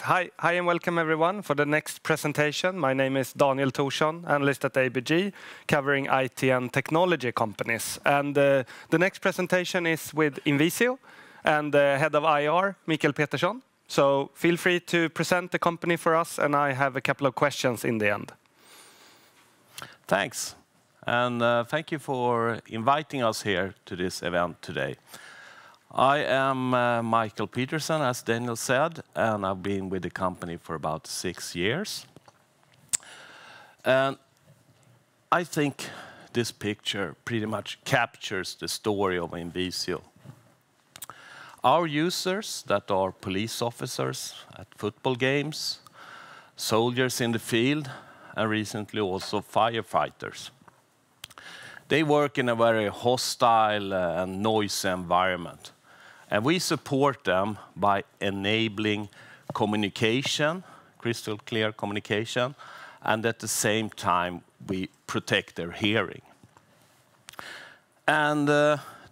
Hi and welcome everyone for the next presentation. My name is Daniel Thorsson, analyst at ABG, covering IT and technology companies. And the next presentation is with INVISIO and the head of IR, Mikael Petersson. So feel free to present the company for us, and I have a couple of questions in the end. Thanks, and thank you for inviting us here to this event today. I am Mikael Petersson, as Daniel said, and I've been with the company for about 6 years. And I think this picture pretty much captures the story of INVISIO. Our users that are police officers at football games, soldiers in the field, and recently also firefighters. They work in a very hostile and noisy environment. And we support them by enabling communication, crystal clear communication, and at the same time we protect their hearing. And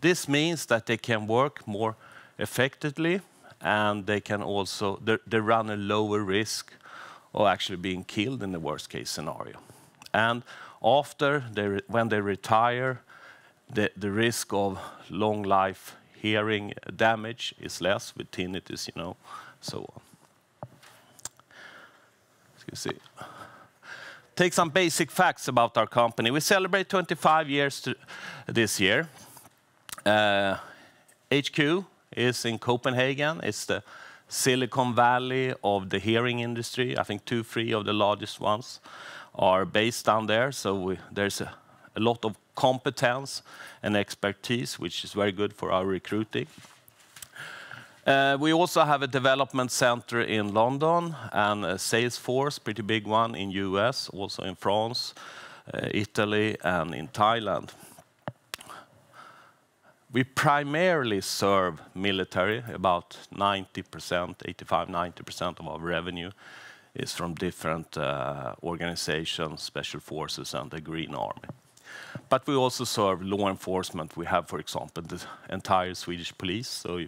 this means that they can work more effectively, and they can also they run a lower risk of actually being killed in the worst case scenario. And after when they retire, the risk of long life hearing damage is less with tinnitus, so on. Let's see. Take some basic facts about our company. We celebrate 25 years this year. HQ is in Copenhagen. It's the Silicon Valley of the hearing industry. I think 2-3 of the largest ones are based down there. So there's a lot of competence and expertise, which is very good for our recruiting. We also have a development center in London and a sales force, pretty big one in US, also in France, Italy, and in Thailand. We primarily serve military. About 90%, 85-90% of our revenue is from different organizations, special forces, and the Green Army. But we also serve law enforcement. We have, for example, the entire Swedish police. So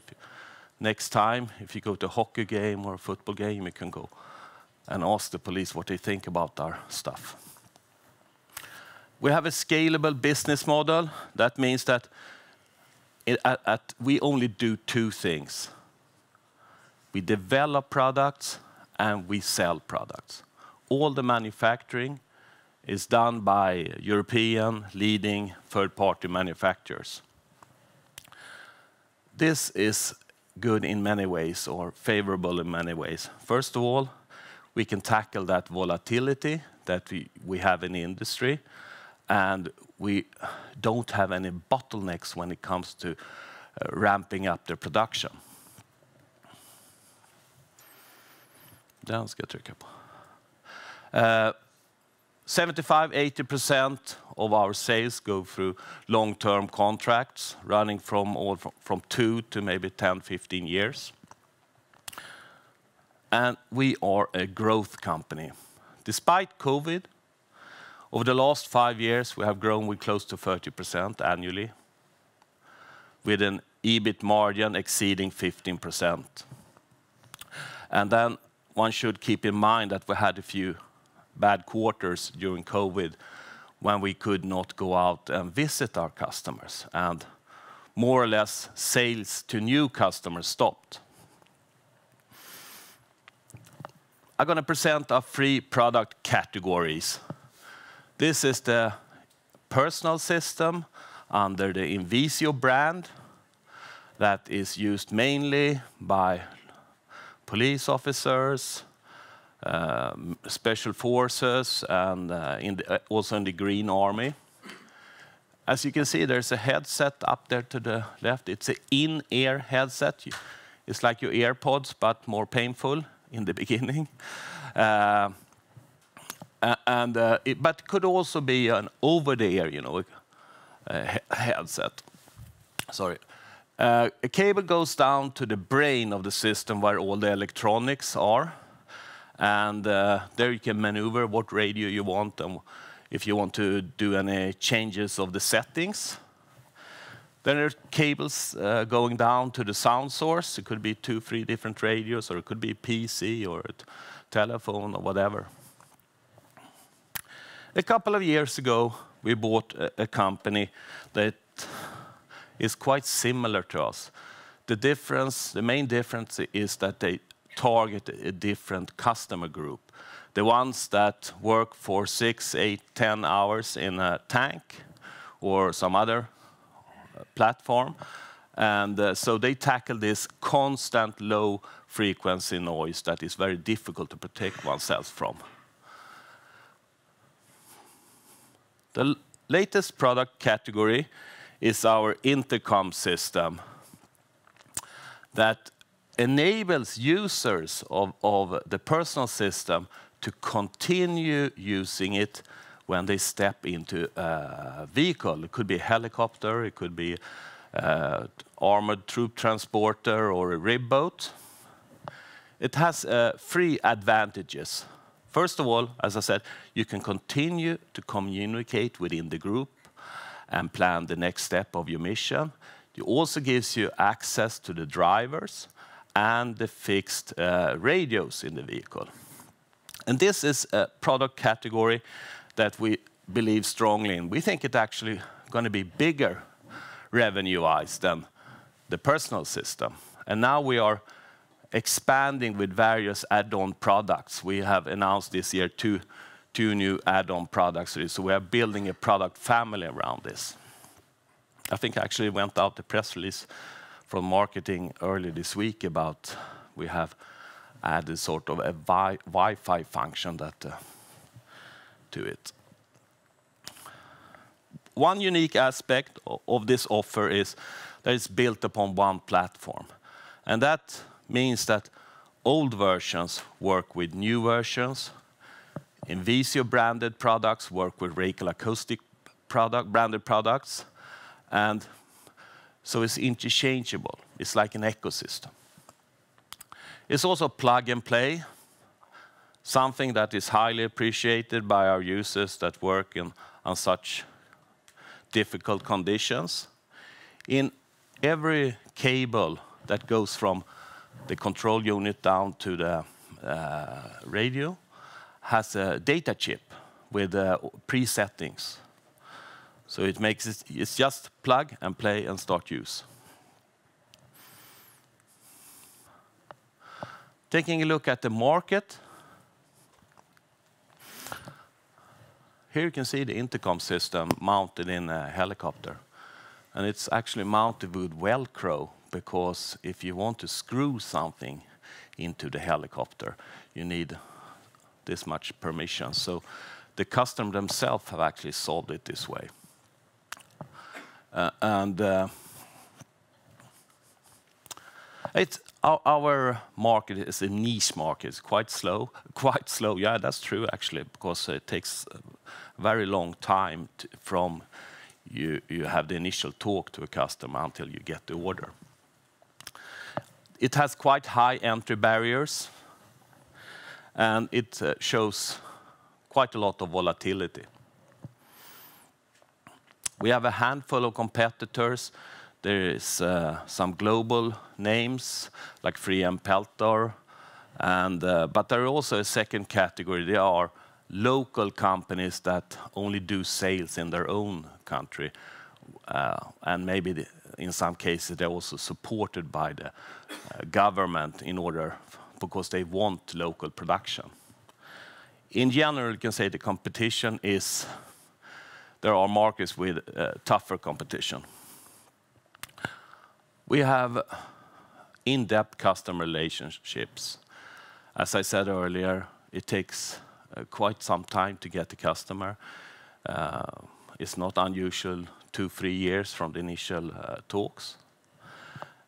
next time, if you go to a hockey game or a football game, you can go and ask the police what they think about our stuff. We have a scalable business model. That means that we only do 2 things. We develop products and we sell products. All the manufacturing is done by European leading third-party manufacturers. This is good in many ways, or favorable in many ways. First of all, we can tackle that volatility that we have in the industry, and we don't have any bottlenecks when it comes to ramping up the production. 75-80% of our sales go through long-term contracts, running from 2 to maybe 10-15 years. And we are a growth company. Despite COVID, over the last 5 years, we have grown with close to 30% annually, with an EBIT margin exceeding 15%. And then one should keep in mind that we had a few bad quarters during COVID when we could not go out and visit our customers, and more or less sales to new customers stopped. I'm going to present our 3 product categories. This is the personal system under the INVISIO brand that is used mainly by police officers, special forces, and also in the Green Army. As you can see, there's a headset up there to the left. It's an in-ear headset. It's like your AirPods, but more painful in the beginning. But it could also be an over-the-ear, headset. Sorry. A cable goes down to the brain of the system where all the electronics are. And there you can maneuver what radio you want, and if you want to do any changes of the settings. Then there are cables going down to the sound source. It could be 2, 3 different radios, or it could be a PC or a telephone or whatever. A couple of years ago, we bought a company that is quite similar to us. The main difference is that they target a different customer group. The ones that work for 6, 8, 10 hours in a tank or some other platform. And so they tackle this constant low frequency noise that is very difficult to protect oneself from. The latest product category is our intercom system that enables users of the personal system to continue using it when they step into a vehicle. It could be a helicopter, it could be an armored troop transporter or a rib boat. It has 3 advantages. First of all, as I said, you can continue to communicate within the group and plan the next step of your mission. It also gives you access to the drivers and the fixed radios in the vehicle. And this is a product category that we believe strongly in. We think it's actually going to be bigger revenue-wise than the personal system. And now we are expanding with various add-on products. We have announced this year two new add-on products. So we are building a product family around this. I think I actually went out the press release from marketing earlier this week about we have added sort of a Wi-Fi function that to it. One unique aspect of this offer is that it's built upon one platform. And that means that old versions work with new versions. INVISIO branded products work with Racal Acoustic branded products. And so it's interchangeable. It's like an ecosystem. It's also plug and play, something that is highly appreciated by our users that work on such difficult conditions. In every cable that goes from the control unit down to the radio has a data chip with pre-settings. So it makes it's just plug and play and start use. Taking a look at the market. Here you can see the intercom system mounted in a helicopter. And it's actually mounted with Velcro, because if you want to screw something into the helicopter, you need this much permission. So the customer themselves have actually solved it this way. Our market is a niche market. It's quite slow. Yeah, that's true actually, because it takes a very long time from you have the initial talk to a customer until you get the order. It has quite high entry barriers, and it shows quite a lot of volatility. We have a handful of competitors. There is some global names like 3M Peltor, but there are also a second category. There are local companies that only do sales in their own country, and maybe in some cases they're also supported by the government because they want local production. In general, you can say the competition is, there are markets with tougher competition. We have in-depth customer relationships. As I said earlier, it takes quite some time to get the customer. It's not unusual 2-3 years from the initial talks.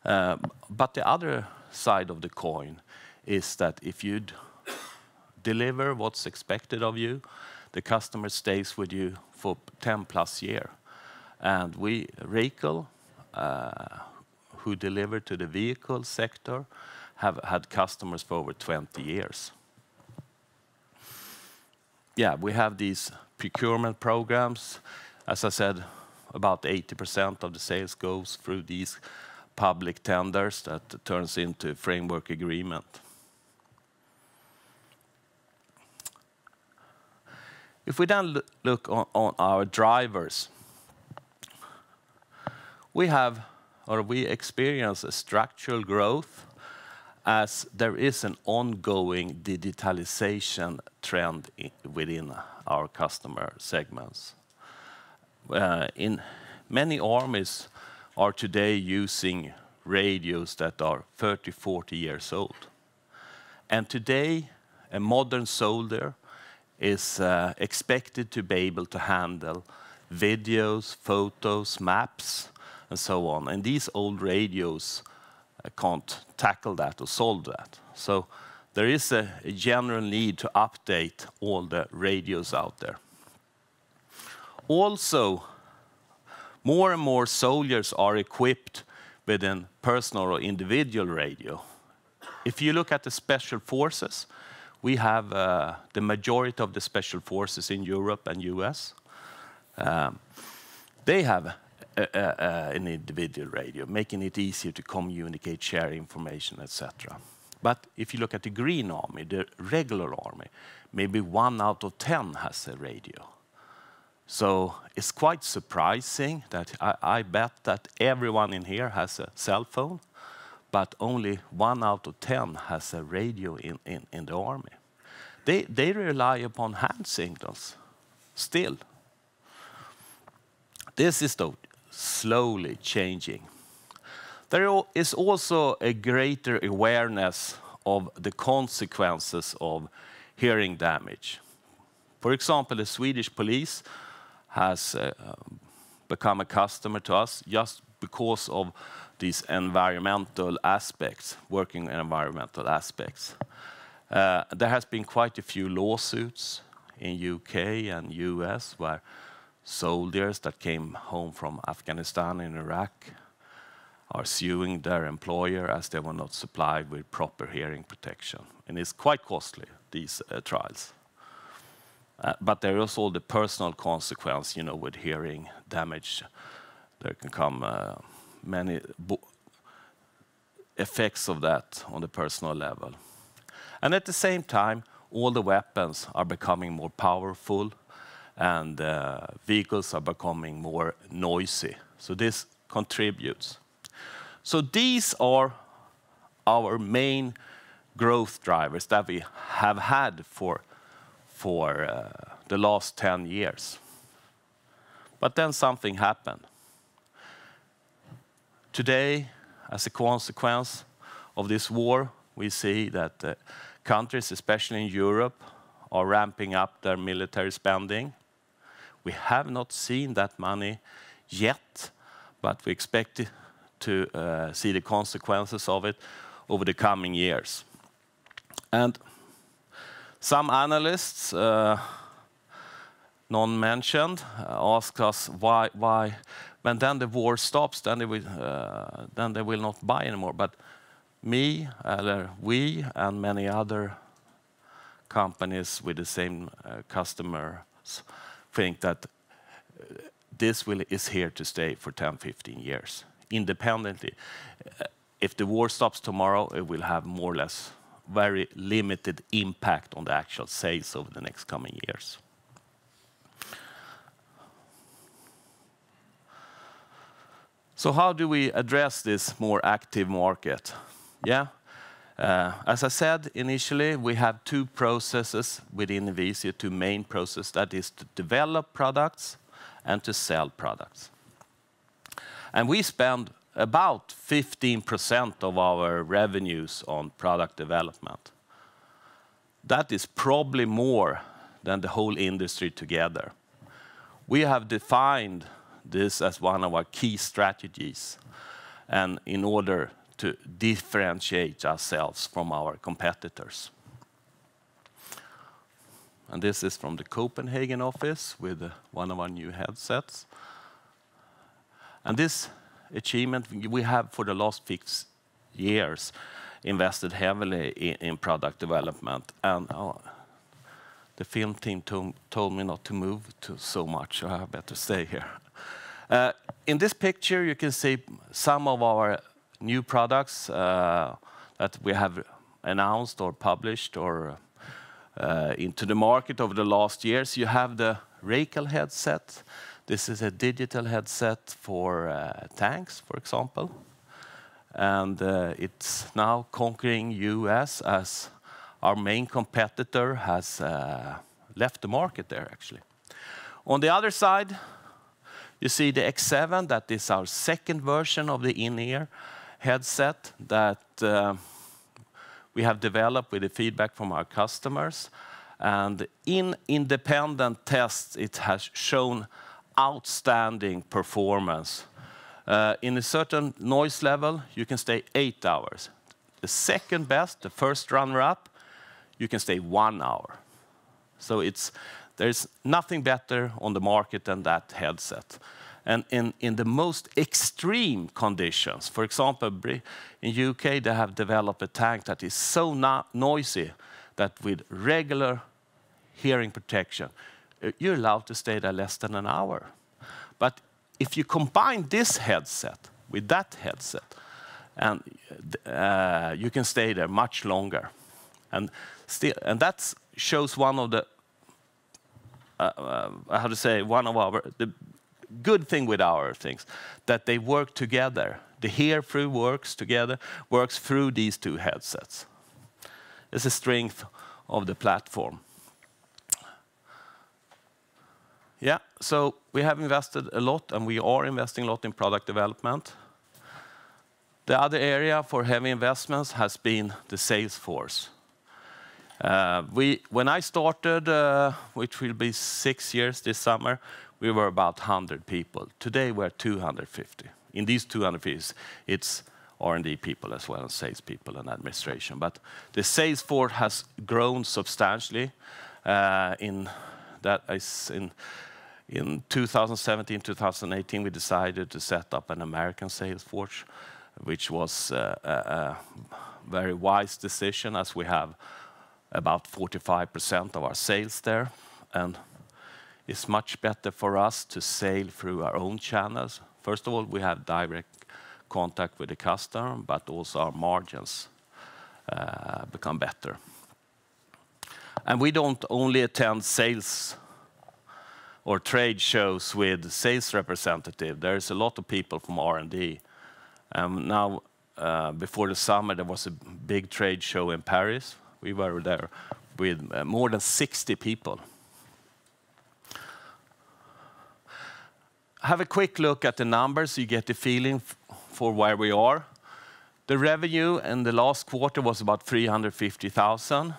But the other side of the coin is that if you deliver what's expected of you, the customer stays with you for 10+ years. And we, Racal, who deliver to the vehicle sector, have had customers for over 20 years. Yeah, we have these procurement programs. As I said, about 80% of the sales goes through these public tenders that turns into framework agreement. If we then look on our drivers, we experience a structural growth as there is an ongoing digitalization trend within our customer segments. In many armies are today using radios that are 30, 40 years old. And today, a modern soldier is expected to be able to handle videos, photos, maps, and so on. And these old radios can't tackle that or solve that. So there is a general need to update all the radios out there. Also, more and more soldiers are equipped with a personal or individual radio. If you look at the special forces, we have the majority of the special forces in Europe and US. They have an individual radio, making it easier to communicate, share information, etc. But if you look at the Green Army, the regular army, maybe 1 out of 10 has a radio. So it's quite surprising that I bet that everyone in here has a cell phone, but only 1 out of 10 has a radio in the army. They rely upon hand signals still. This is slowly changing. There is also a greater awareness of the consequences of hearing damage. For example, the Swedish police has become a customer to us just because of these environmental aspects, working environmental aspects. There has been quite a few lawsuits in UK and US where soldiers that came home from Afghanistan and Iraq are suing their employer as they were not supplied with proper hearing protection. And it's quite costly, these trials. But there is also the personal consequence, you know, with hearing damage. There can come many effects of that on the personal level. And at the same time, all the weapons are becoming more powerful and vehicles are becoming more noisy. So this contributes. So these are our main growth drivers that we have had for the last 10 years. But then something happened. Today, as a consequence of this war, we see that countries, especially in Europe, are ramping up their military spending. We have not seen that money yet, but we expect to see the consequences of it over the coming years. And some analysts, none mentioned, ask us why when then the war stops, then they will not buy anymore. But we and many other companies with the same customers think that this is here to stay for 10, 15 years, independently. If the war stops tomorrow, it will have more or less very limited impact on the actual sales over the next coming years. So how do we address this more active market? Yeah, as I said initially, we have two processes within INVISIO, two main processes, that is to develop products and to sell products. And we spend about 15% of our revenues on product development. That is probably more than the whole industry together. We have defined this as one of our key strategies, and in order to differentiate ourselves from our competitors. And this is from the Copenhagen office with one of our new headsets. And this achievement we have for the last 6 years invested heavily in product development, and the film team told me not to move so much, so I better stay here. In this picture, you can see some of our new products that we have announced or published or into the market over the last years. You have the Racal headset. This is a digital headset for tanks, for example. And it's now conquering US as our main competitor has left the market there, actually. On the other side, you see the X7. That is our second version of the in-ear headset that we have developed with the feedback from our customers. And in independent tests, it has shown outstanding performance. In a certain noise level, you can stay 8 hours. The second best, the first runner-up, you can stay 1 hour. So there's nothing better on the market than that headset. And in the most extreme conditions, for example, in UK, they have developed a tank that is so noisy that with regular hearing protection, you're allowed to stay there less than an hour. But if you combine this headset with that headset, and you can stay there much longer. And that shows one of the, the good thing with our things, that they work together. The hear-through works through these two headsets. It's a strength of the platform. Yeah, so we have invested a lot, and we are investing a lot in product development. The other area for heavy investments has been the sales force. When I started, which will be 6 years this summer, we were about 100 people. Today we're 250. In these 250, it's R&D people as well as sales people and administration. But the sales force has grown substantially. In 2017, 2018, we decided to set up an American sales force, which was a very wise decision, as we have about 45% of our sales there. And it's much better for us to sell through our own channels. First of all, we have direct contact with the customer, but also our margins become better. And we don't only attend sales or trade shows with sales representative. There's a lot of people from R&D. Now, before the summer, there was a big trade show in Paris. We were there with more than 60 people. Have a quick look at the numbers so you get the feeling for where we are. The revenue in the last quarter was about 350,000.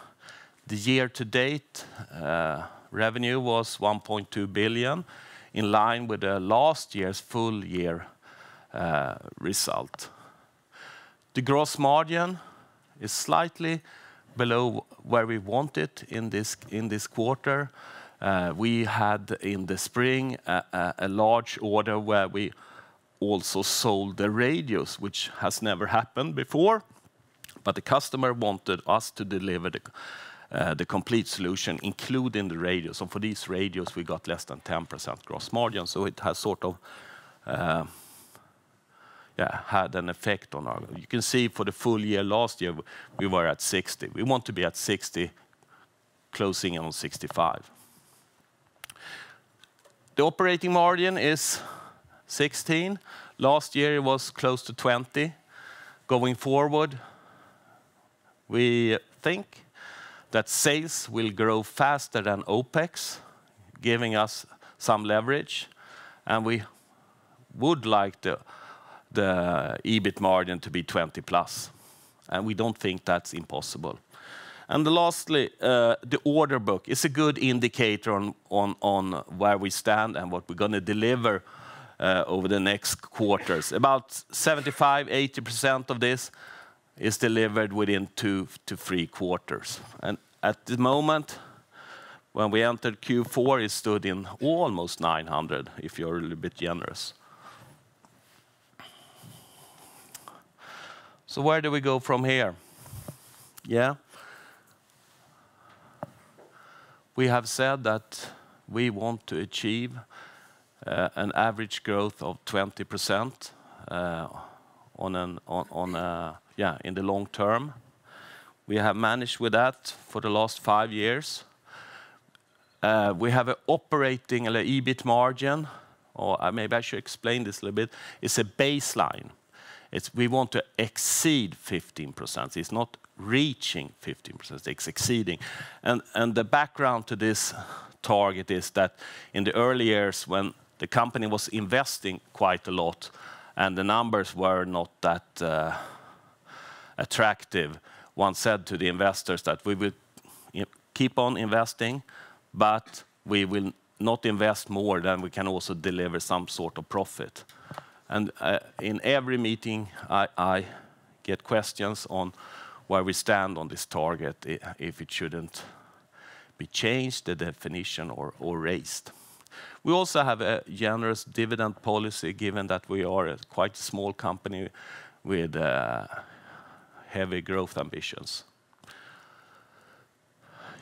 The year-to-date revenue was 1.2 billion, in line with the last year's full year result. The gross margin is slightly below where we want it in this quarter. We had in the spring a large order where we also sold the radios, which has never happened before. But the customer wanted us to deliver the complete solution, including the radios. And for these radios, we got less than 10% gross margin. So it has sort of had an effect on our. You can see for the full year last year, we were at 60. We want to be at 60, closing in on 65. The operating margin is 16. Last year it was close to 20. Going forward, we think that sales will grow faster than OPEX, giving us some leverage. And we would like the EBIT margin to be 20 plus. And we don't think that's impossible. And lastly, the order book is a good indicator on where we stand and what we're going to deliver over the next quarters. About 75–80% of this is delivered within 2 to 3 quarters. And at the moment, when we entered Q4, it stood in almost 900, if you're a little bit generous. So where do we go from here? Yeah. We have said that we want to achieve an average growth of 20% in the long term. We have managed with that for the last 5 years. We have an operating EBIT margin, or maybe I should explain this a little bit. It's a baseline. We want to exceed 15%. It's not reaching 15%, it's exceeding. And the background to this target is that in the early years when the company was investing quite a lot and the numbers were not that attractive, one said to the investors that we will keep on investing, but we will not invest more than we can also deliver some sort of profit. And in every meeting, I get questions on where we stand on this target, if it shouldn't be changed, the definition, or raised. We also have a generous dividend policy, given that we are quite a small company with heavy growth ambitions.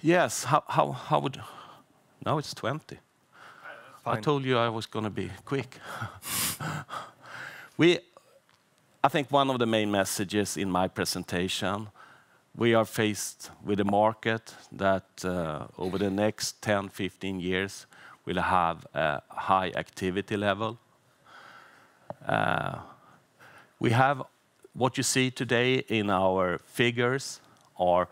Yes, how would... Now it's 20. Fine. I told you I was going to be quick. I think one of the main messages in my presentation, we are faced with a market that over the next 10, 15 years will have a high activity level. We have what you see today in our figures are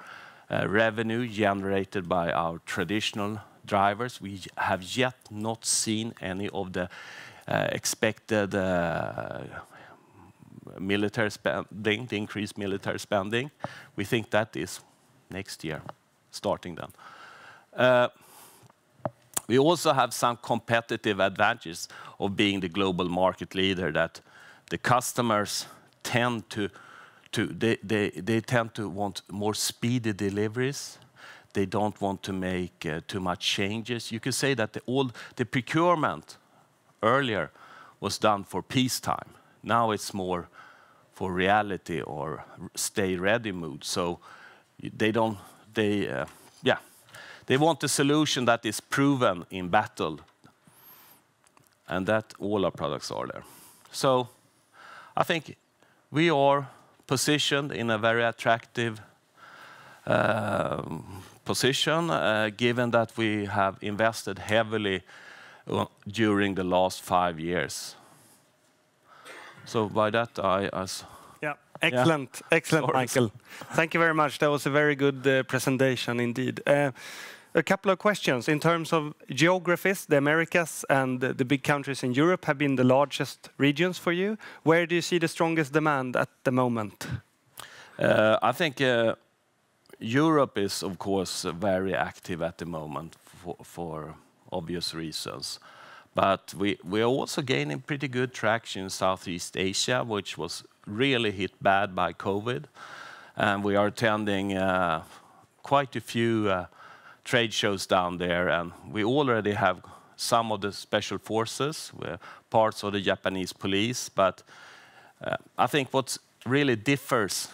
revenue generated by our traditional drivers. We have yet not seen any of the expected military spending, the increased military spending. We think that is next year, starting then. We also have some competitive advantages of being the global market leader, that the customers tend to want more speedy deliveries. They don't want to make too much changes. You could say that the procurement earlier was done for peacetime. Now it's more for reality or stay ready mood. So they want a solution that is proven in battle, and that all our products are there. So I think we are positioned in a very attractive position, given that we have invested heavily during the last 5 years. So by that, excellent, Michael. Thank you very much. That was a very good presentation indeed. A couple of questions. In terms of geographies, the Americas and the big countries in Europe have been the largest regions for you. Where do you see the strongest demand at the moment? I think Europe is, of course, very active at the moment for obvious reasons. But we are also gaining pretty good traction in Southeast Asia, which was really hit bad by COVID. And we are attending quite a few trade shows down there. And we already have some of the special forces, parts of the Japanese police. But I think what really differs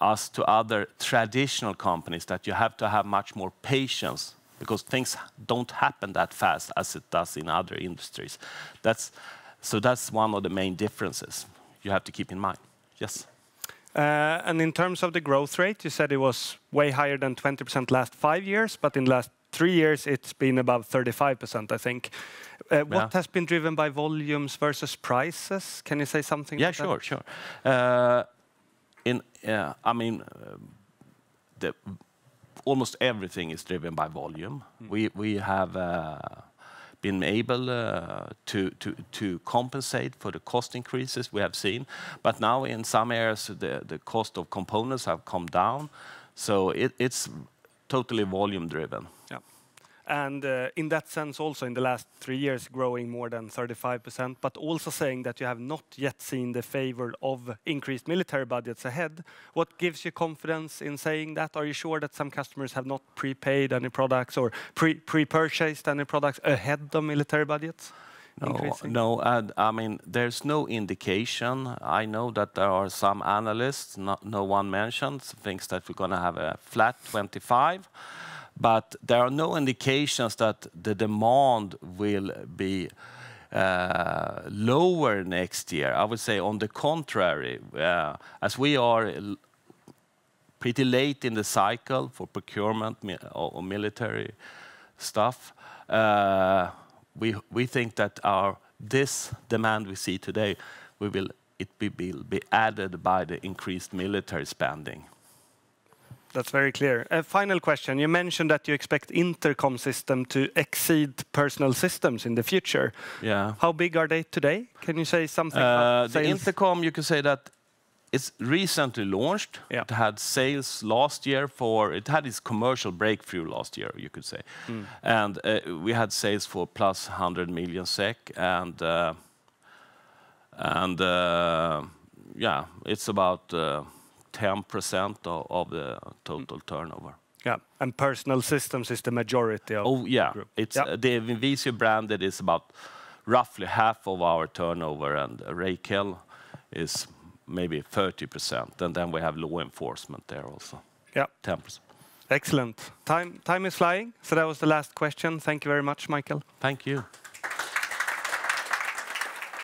us to other traditional companies, that you have to have much more patience, because things don't happen that fast as it does in other industries. So that's one of the main differences you have to keep in mind. Yes. And in terms of the growth rate, you said it was way higher than 20% last 5 years, but in the last 3 years it's been above 35%, I think. What has been driven by volumes versus prices? Can you say something about that? Sure. I mean, almost everything is driven by volume. We have been able to compensate for the cost increases we have seen. But now in some areas, the cost of components have come down. So it's totally volume driven. Yeah. And in that sense, also in the last 3 years, growing more than 35%, but also saying that you have not yet seen the favor of increased military budgets ahead. What gives you confidence in saying that? Are you sure that some customers have not prepaid any products or pre-purchased any products ahead of military budgets? No, I mean, there's no indication. I know that there are some analysts, no one mentioned, thinks that we're going to have a flat 25. But there are no indications that the demand will be lower next year. I would say on the contrary, as we are pretty late in the cycle for procurement or military stuff, we think that this demand we see today, will be added by the increased military spending. That's very clear. A final question. You mentioned that you expect intercom system to exceed personal systems in the future. Yeah. How big are they today? Can you say something about the sales? intercom, you can say that it's recently launched. Yeah. It had sales last year it had its commercial breakthrough last year, you could say. And we had sales for plus 100 million SEK, and yeah, it's about 10% of the total turnover. Yeah, and personal systems is the majority of the group. It's the INVISIO branded is about roughly half of our turnover, and Raquel is maybe 30%, and then we have law enforcement there also. Yeah, 10%. Excellent. Time is flying, so that was the last question. Thank you very much, Michael. Thank you.